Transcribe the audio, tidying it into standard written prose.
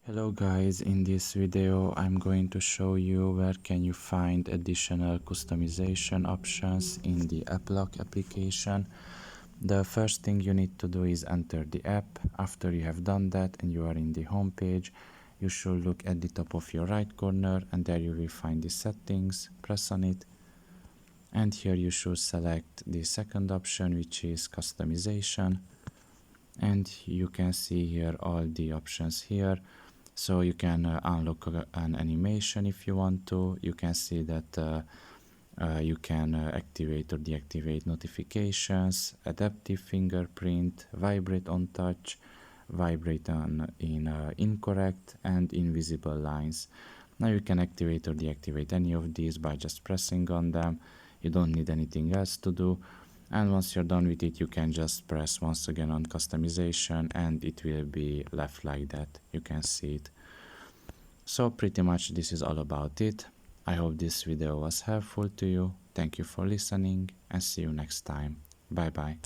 Hello guys, in this video I'm going to show you where can you find additional customization options in the AppLock application. The first thing you need to do is enter the app. After you have done that and you are in the home page, you should look at the top of your right corner and there you will find the settings. Press on it and here you should select the second option, which is customization, and you can see here all the options here. So you can unlock an animation if you want to. You can see that you can activate or deactivate notifications, adaptive fingerprint, vibrate on touch, vibrate on in incorrect, and invisible lines. Now you can activate or deactivate any of these by just pressing on them. You don't need anything else to do. And once you're done with it, you can just press once again on customization and it will be left like that. You can see it. So pretty much this is all about it. I hope this video was helpful to you. Thank you for listening and see you next time. Bye bye.